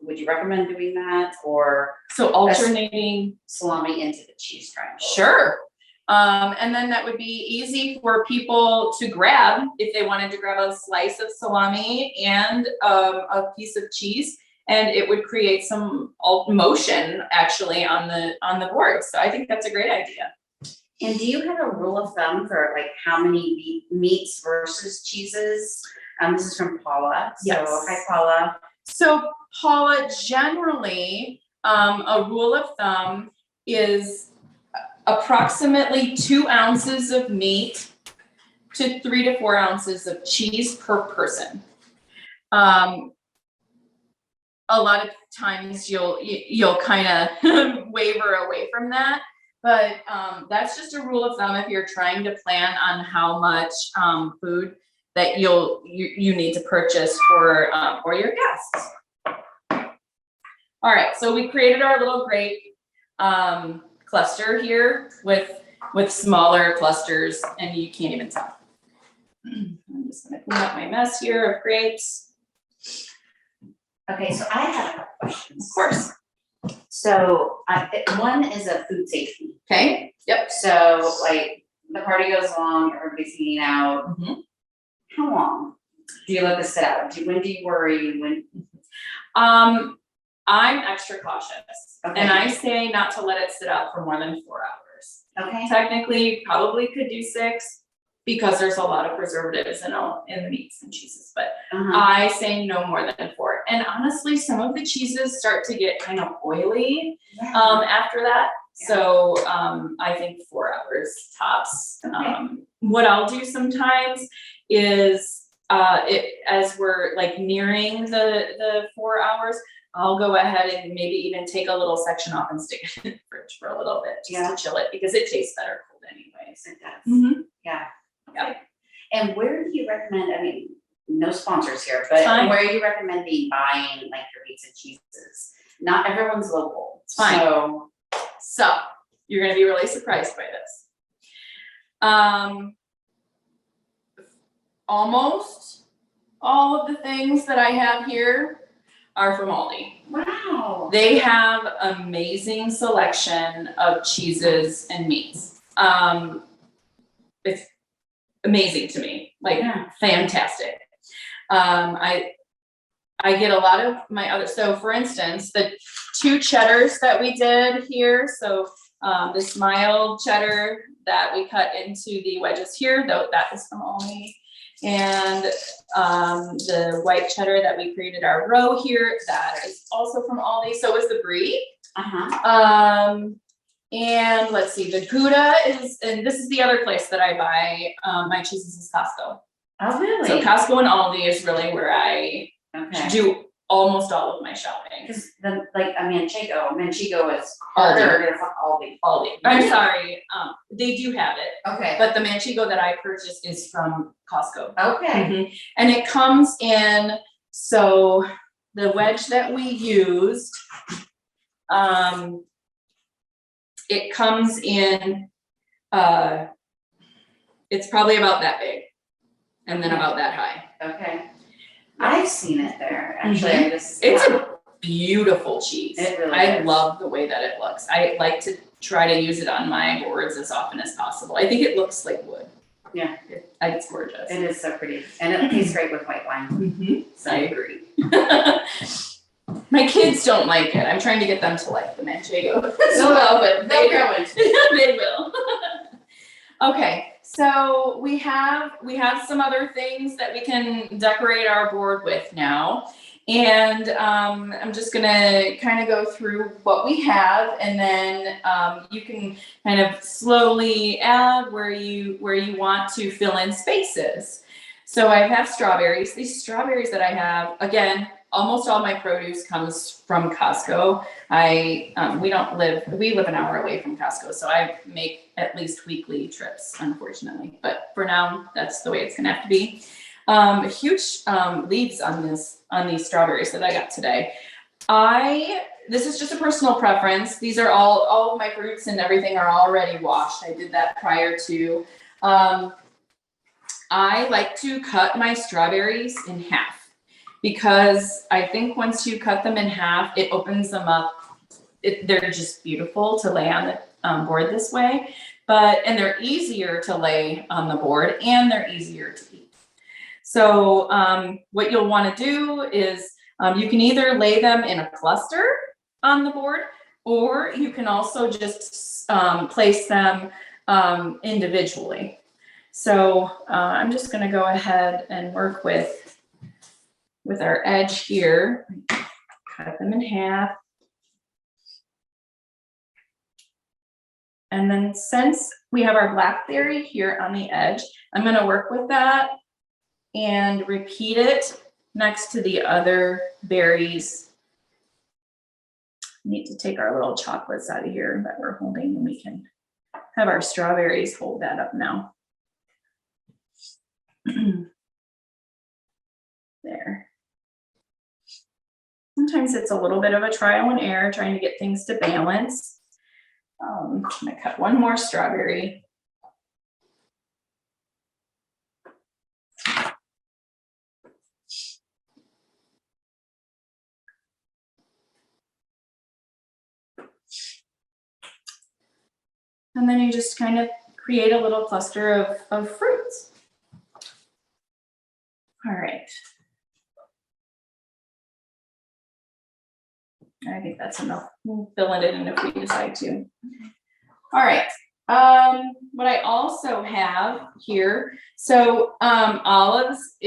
Would you recommend doing that, or So alternating. salami into the cheese triangle? Sure. And then that would be easy for people to grab if they wanted to grab a slice of salami and a piece of cheese, and it would create some motion actually on the board. So I think that's a great idea. And do you have a rule of thumb for like how many meats versus cheeses? This is from Paula. Yes. So hi Paula. So Paula, generally, a rule of thumb is approximately 2 ounces of meat to 3 to 4 ounces of cheese per person. A lot of times you'll kind of waver away from that, but that's just a rule of thumb if you're trying to plan on how much food that you need to purchase for your guests. All right, so we created our little grape cluster here with smaller clusters, and you can't even tell. I'm just gonna clean up my mess here of grapes. Okay, so I have a couple questions. Of course. So one is a food safety. Okay. Yep. So like the party goes along, everybody's eating out. Mhm. How long do you let this sit out? When do you worry? When? I'm extra cautious, Okay. and I say not to let it sit out for more than 4 hours. Okay. Technically, probably could do 6 because there's a lot of preservatives in the meats and cheeses, but I say no more than 4. And honestly, some of the cheeses start to get kind of oily after that. Yeah. So I think 4 hours tops. Okay. What I'll do sometimes is as we're like nearing the 4 hours, I'll go ahead and maybe even take a little section off and stick it in the fridge for a little bit just to chill it, because it tastes better cold anyways. It does. Mm-hmm. Yeah. Yeah. Okay. And where do you recommend, I mean, no sponsors here, but Fine. where are you recommending buying like your meats and cheeses? Not everyone's local. It's fine. So, So you're gonna be really surprised by this. Almost all of the things that I have here are from Aldi. wow. They have amazing selection of cheeses and meats. It's amazing to me, like Yeah. fantastic. I get a lot of my other, so for instance, the 2 cheddars that we did here, so this mild cheddar that we cut into the wedges here, though that is from Aldi. And the white cheddar that we created our row here, that is also from Aldi. So is the brie. And let's see, the Gouda is, and this is the other place that I buy my cheeses is Costco. Oh, really? So Costco and Aldi is really where I do almost all of my shopping. Because the, like, a manchego is harder than Aldi. I'm sorry, they do have it, Okay. but the manchego that I purchased is from Costco. Okay. And it comes in, so the wedge that we used, it comes in, it's probably about that big and then about that high. Okay. I've seen it there, actually. It's a beautiful cheese. It really I is. love the way that it looks. I like to try to use it on my boards as often as possible. I think it looks like wood. Yeah. It's gorgeous. It is so pretty. And it tastes great with white wine. So. I agree. My kids don't like it. I'm trying to get them to like the manchego as well, but They'll grow into it. they will. Okay, so we have some other things that we can decorate our board with now. And I'm just gonna kind of go through what we have, and then you can kind of slowly add where you want to fill in spaces. So I have strawberries. These strawberries that I have, again, almost all my produce comes from Costco. We live an hour away from Costco, so I make at least weekly trips, unfortunately. But for now, that's the way it's gonna have to be. Huge leaves on these strawberries that I got today. This is just a personal preference. These are all of my fruits and everything are already washed. I did that prior to. I like to cut my strawberries in half, because I think once you cut them in half, it opens them up. They're just beautiful to lay on the board this way, and they're easier to lay on the board, and they're easier to eat. So what you'll want to do is you can either lay them in a cluster on the board, or you can also just place them individually. So I'm just going to go ahead and work with our edge here. Cut them in half. And then since we have our blackberry here on the edge, I'm going to work with that and repeat it next to the other berries. Need to take our little chocolates out of here that we're holding, and we can have our strawberries hold that up now. There. Sometimes it's a little bit of a trial and error trying to get things to balance. I'm gonna cut one more strawberry. And then you just kind of create a little cluster of fruits. All right. I think that's enough. We'll fill it in if we decide to. All right. What I also have here, so olives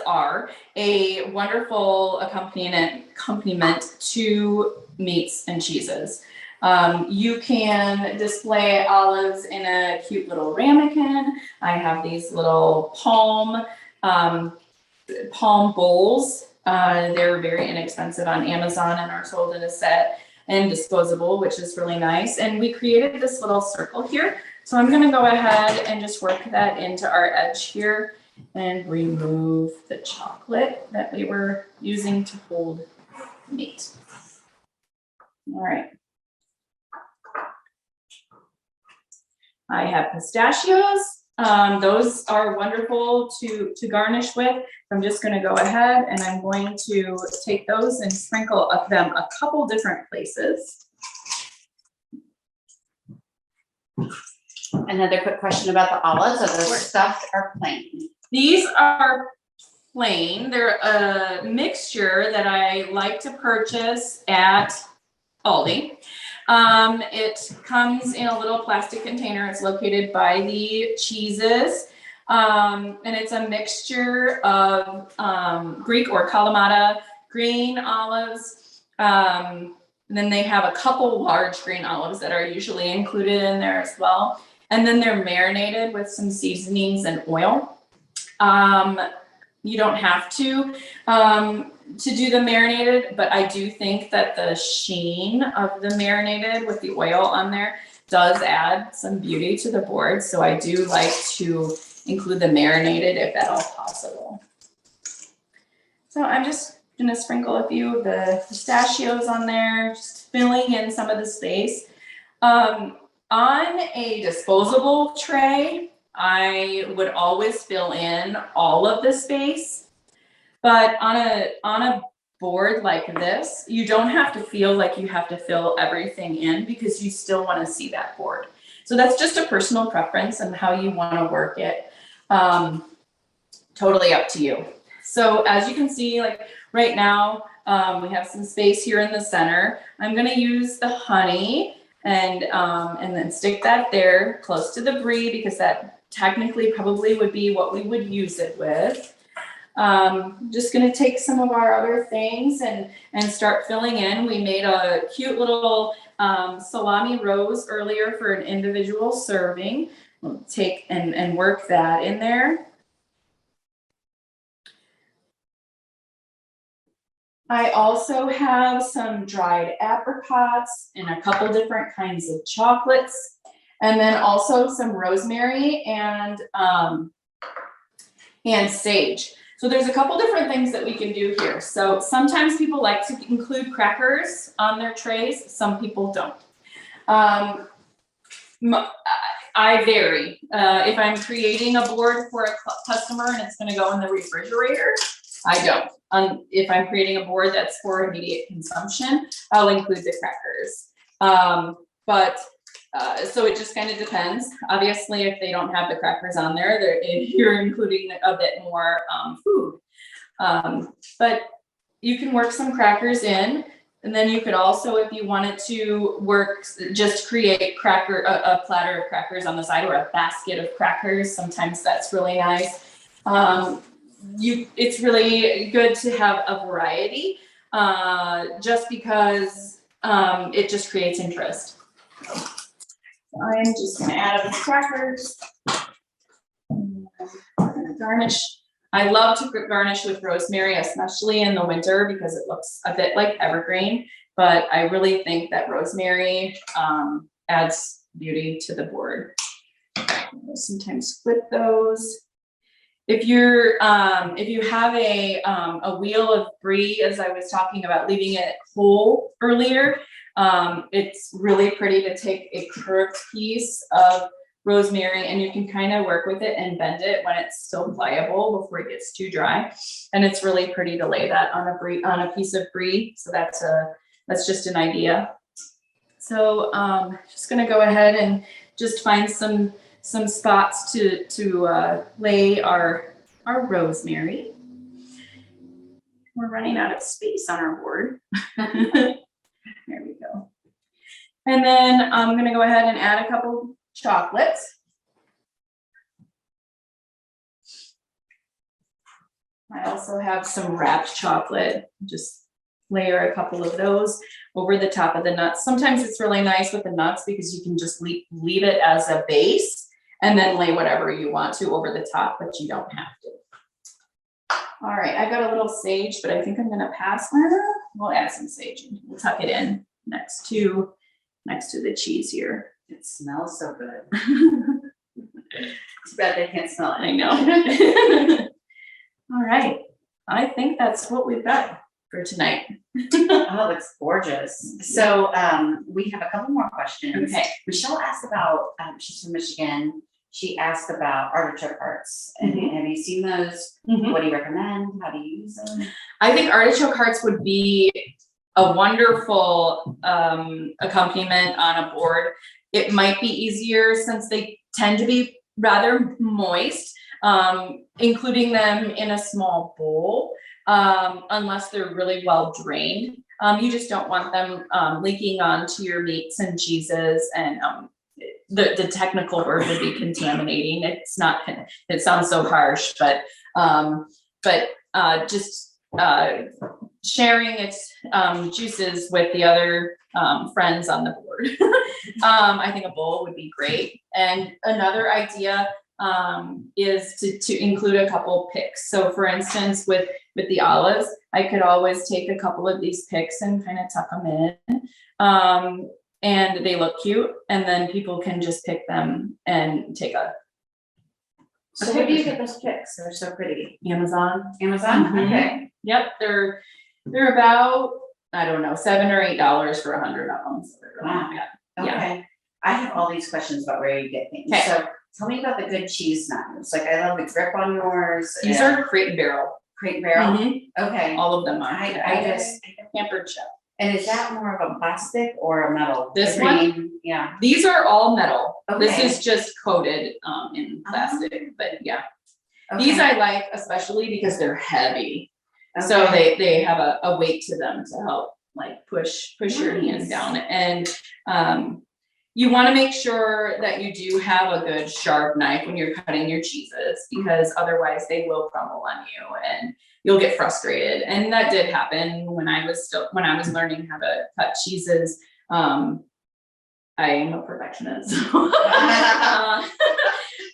are a wonderful accompaniment to meats and cheeses. You can display olives in a cute little ramekin. I have these little palm bowls. They're very inexpensive on Amazon and are sold in a set and disposable, which is really nice. And we created this little circle here So I'm gonna go ahead and just work that into our edge here and remove the chocolate that we were using to hold the meat. All right. I have pistachios. Those are wonderful to garnish with. I'm just gonna go ahead and I'm going to take those and sprinkle up them a couple different places. Another quick question about the olives. Are those stuffed or plain? These are plain. They're a mixture that I like to purchase at Aldi. It comes in a little plastic container. It's located by the cheeses. And it's a mixture of Greek or Kalamata green olives. And then they have a couple large green olives that are usually included in there as well. And then they're marinated with some seasonings and oil. You don't have to do the marinated, but I do think that the sheen of the marinated with the oil on there does add some beauty to the board. So I do like to include the marinated if at all possible. So I'm just gonna sprinkle a few of the pistachios on there, just filling in some of the space. On a disposable tray, I would always fill in all of the space. But on a board like this, you don't have to feel like you have to fill everything in because you still want to see that board. So that's just a personal preference and how you want to work it. Totally up to you. So as you can see, like right now, we have some space here in the center. I'm going to use the honey and then stick that there close to the brie because that technically probably would be what we would use it with. Just gonna take some of our other things and start filling in. We made a cute little salami rose earlier for an individual serving. We'll take and work that in there. I also have some dried apricots and a couple different kinds of chocolates, and then also some rosemary and sage. So there's a couple different things that we can do here. So sometimes people like to include crackers on their trays. Some people don't. I vary. If I'm creating a board for a customer and it's going to go in the refrigerator, I don't. If I'm creating a board that's for immediate consumption, I'll include the crackers. So it just kind of depends. Obviously, if they don't have the crackers on there, you're including a bit more food. But you can work some crackers in, and then you could also, if you wanted to work, just create a platter of crackers on the side or a basket of crackers. Sometimes that's really nice. It's really good to have a variety, just because it just creates interest. I'm just gonna add the crackers. I'm gonna garnish. I love to garnish with rosemary, especially in the winter because it looks a bit like evergreen, but I really think that rosemary adds beauty to the board. Sometimes split those. If you have a wheel of brie, as I was talking about, leaving it whole earlier, it's really pretty to take a curved piece of rosemary and you can kind of work with it and bend it when it's still pliable before it gets too dry. And it's really pretty to lay that on a piece of brie. So that's just an idea. So just gonna go ahead and just find some spots to lay our rosemary. We're running out of space on our board. There we go. And then I'm gonna go ahead and add a couple chocolates. I also have some wrapped chocolate. Just layer a couple of those over the top of the nuts. Sometimes it's really nice with the nuts because you can just leave it as a base and then lay whatever you want to over the top, but you don't have to. All right, I got a little sage, but I think I'm gonna pass. We'll add some sage and we'll tuck it in next to the cheese here. It smells so good. Too bad they can't smell it. I know. All right, I think that's what we've got for tonight. Oh, it's gorgeous. So, we have a couple more questions. Okay. Michelle asked about, she's from Michigan. She asked about artichoke hearts. And have you seen those? Mhm. What do you recommend? How do you use them? I think artichoke hearts would be a wonderful accompaniment on a board. It might be easier since they tend to be rather moist, including them in a small bowl, unless they're really well drained. You just don't want them leaking onto your meats and cheeses, and the technical word would be contaminating. It's not, it sounds so harsh, but just sharing its juices with the other friends on the board. I think a bowl would be great. And another idea is to include a couple picks. So for instance, with the olives, I could always take a couple of these picks and kind of tuck them in. And they look cute, and then people can just pick them and take a. So where do you get those picks? They're so pretty. Amazon. Amazon? Mhm. Okay. Yep, they're about, I don't know, $7 or $8 for 100 of them. So they're really Wow. good. Yeah. Okay. I have all these questions about where you get things. Okay. So tell me about the good cheese knives. Like, I love the grip on yours. These are Crate and Barrel. Crate and Barrel. Mhm. Okay. All of them are. I just, Pampered Chef. and is that more of a plastic or a metal? This The one? green, yeah. These are all metal. This Okay. is just coated in plastic, but yeah. Okay. These I like especially because they're heavy. So Okay. they have a weight to them to help like push your hands down. And you want to make sure that you do have a good sharp knife when you're cutting your cheeses, because otherwise they will crumble on you and you'll get frustrated. And that did happen when I was learning how to cut cheeses. I am a perfectionist. So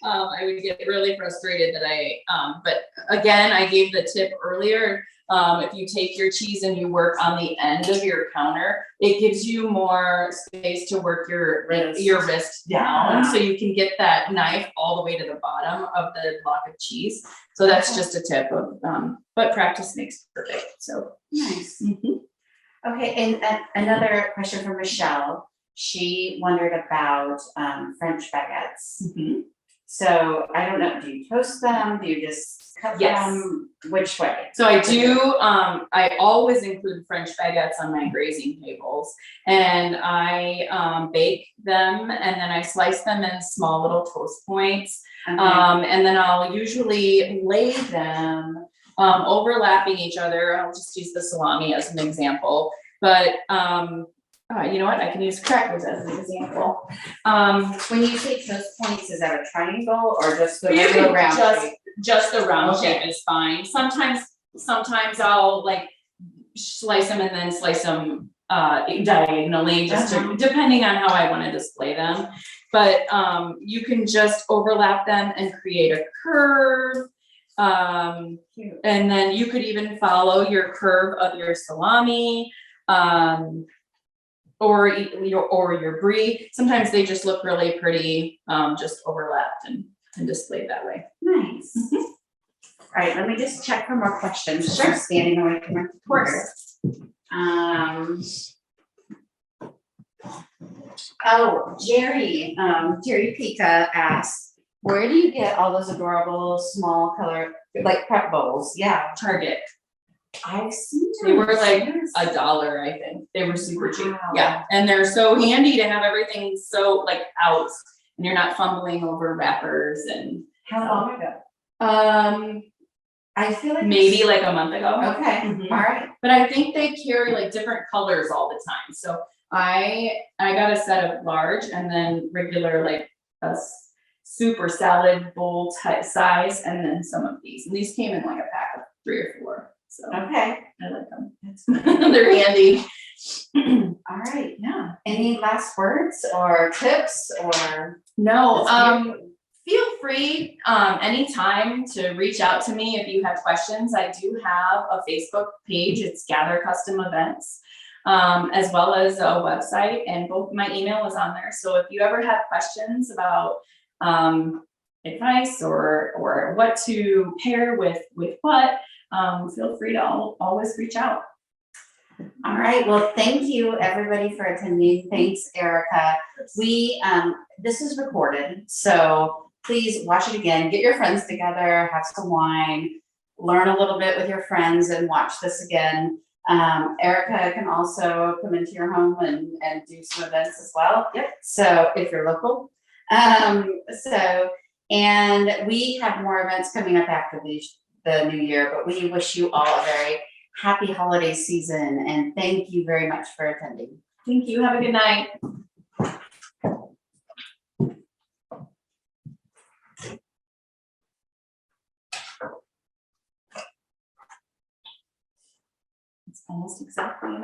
I would get really frustrated that but again, I gave the tip earlier. If you take your cheese and you work on the end of your counter, it gives you more space to work your wrist down, so you can get that knife all the way to the bottom of the block of cheese. So that's just a tip of, but practice makes perfect. So Nice. mhm. Okay, and another question from Michelle. She wondered about French baguettes. Mhm. So I don't know, do you toast them? Do you just cut Yes. them? Which way? So I do, I always include French baguettes on my grazing tables, and I bake them, and then I slice them in small little toast points. Okay. And then I'll usually lay them overlapping each other. I'll just use the salami as an example, but you know what? I can use crackers as an example. When you say toast points, is that a triangle or just the You regular can round shape? just the round Okay. shape is fine. Sometimes I'll like slice them and then slice them diagonally, just to, depending on how I want to display them. But you can just overlap them and create a curve. And then you could even follow your curve of your salami. Or your brie. Sometimes they just look really pretty, just overlapped and displayed that way. Nice. All right, let me just check for more questions. Sure. I'm standing away from my computer. Oh, Jerry Pika asks, where do you get all those adorable small color, like prep bowls? Yeah. Target. I've seen They them. were like $1, I think. They were super cheap. Wow. Yeah, and they're so handy to have everything so like out, and you're not fumbling over wrappers and. How long ago? I feel like Maybe like a month ago. Okay, Mhm. all right. But I think they carry like different colors all the time. So I got a set of large and then regular, like a super salad bowl type size, and then some of these. And these came in like a pack of 3 or 4. So Okay. I like them. That's good. They're handy. All right. Yeah. Any last words or tips or? No, That's feel free anytime to reach out to me if you have questions. I do have a Facebook page. It's Gather Custom Events. as well as a website, and both my email is on there. So if you ever have questions about advice or what to pair with what, feel free to always reach out. All right, well, thank you, everybody, for attending. Thanks, Erica. This is recorded, so please watch it again. Get your friends together, have some wine, learn a little bit with your friends, and watch this again. Erica can also come into your home and do some events as well. Yep. So if you're local. And we have more events coming up after the new year, but we wish you all a very happy holiday season, and thank you very much for attending. Thank you. Have a good night. It's almost exactly enough.